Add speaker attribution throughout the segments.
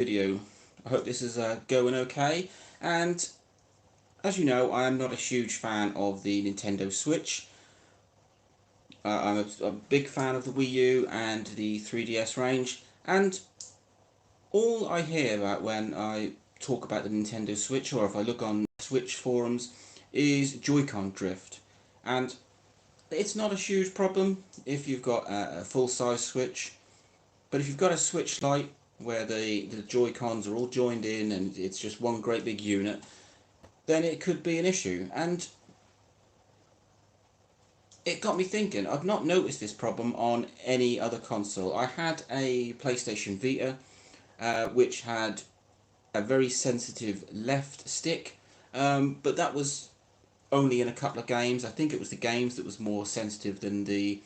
Speaker 1: Video. I hope this is going okay, and as you know, I am not a huge fan of the Nintendo Switch. I'm a big fan of the Wii U and the 3DS range, and all I hear about when I talk about the Nintendo Switch, or if I look on Switch forums, is Joy-Con drift. And it's not a huge problem if you've got a full-size Switch, but if you've got a Switch Lite where the Joy-Cons are all joined in and it's just one great big unit, then it could be an issue. And it got me thinking, I've not noticed this problem on any other console. I had a PlayStation Vita, which had a very sensitive left stick, but that was only in a couple of games. I think it was the games that was more sensitive than the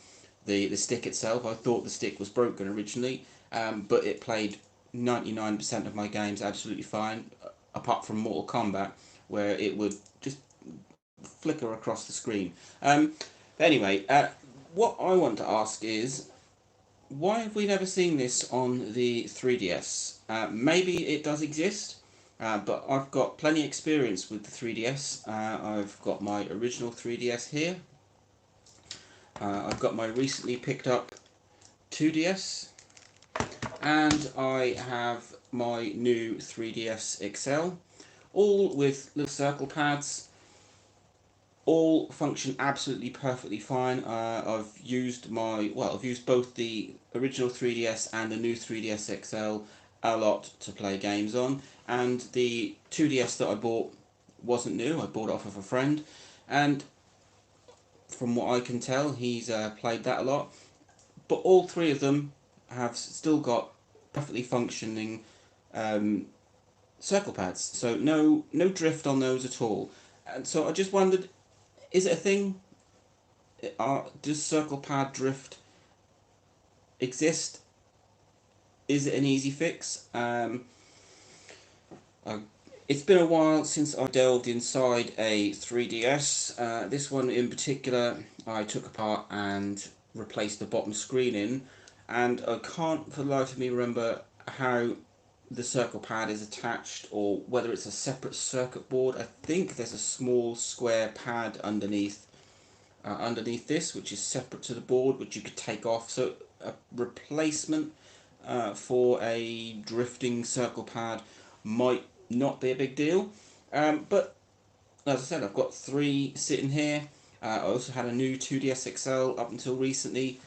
Speaker 1: stick itself. I thought the stick was broken originally, but it played 99% of my games absolutely fine, apart from Mortal Kombat, where it would just flicker across the screen. Anyway, what I want to ask is, why have we never seen this on the 3DS? Maybe it does exist, but I've got plenty of experience with the 3DS. I've got my original 3DS here. I've got my recently picked up 2DS, and I have my new 3DS XL, all with little circle pads. All function absolutely perfectly fine. I've used both the original 3DS and the new 3DS XL a lot to play games on, and the 2DS that I bought wasn't new. I bought it off of a friend, and from what I can tell, he's played that a lot. But all three of them have still got perfectly functioning circle pads, so no drift on those at all. And so I just wondered, is it a thing? Does circle pad drift exist? Is it an easy fix? It's been a while since I delved inside a 3DS. This one in particular, I took apart and replaced the bottom screen in, and I can't for the life of me remember how the circle pad is attached, or whether it's a separate circuit board. I think there's a small square pad underneath this, which is separate to the board, which you could take off. So a replacement for a drifting circle pad might not be a big deal. But as I said, I've got three sitting here. I also had a new 2DS XL up until recently.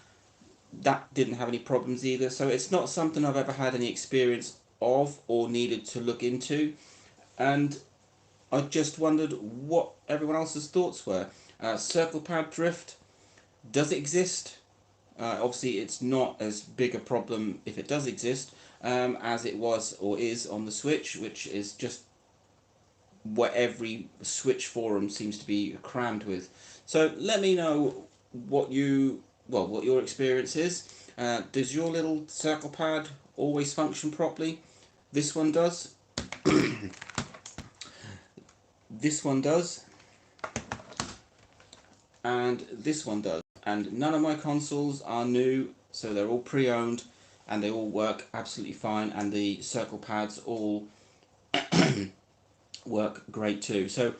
Speaker 1: That didn't have any problems either. So it's not something I've ever had any experience of or needed to look into. And I just wondered what everyone else's thoughts were. Circle pad drift, does it exist? Obviously, it's not as big a problem if it does exist as it was or is on the Switch, which is just what every Switch forum seems to be crammed with. So let me know what your experience is. Does your little circle pad always function properly? This one does. This one does. And this one does. And none of my consoles are new, so they're all pre-owned, and they all work absolutely fine, and the circle pads all work great too. So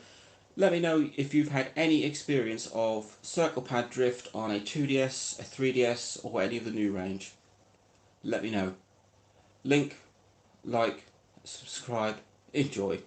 Speaker 1: let me know if you've had any experience of circle pad drift on a 2DS, a 3DS, or any of the new range. Let me know. Link, like, subscribe, enjoy.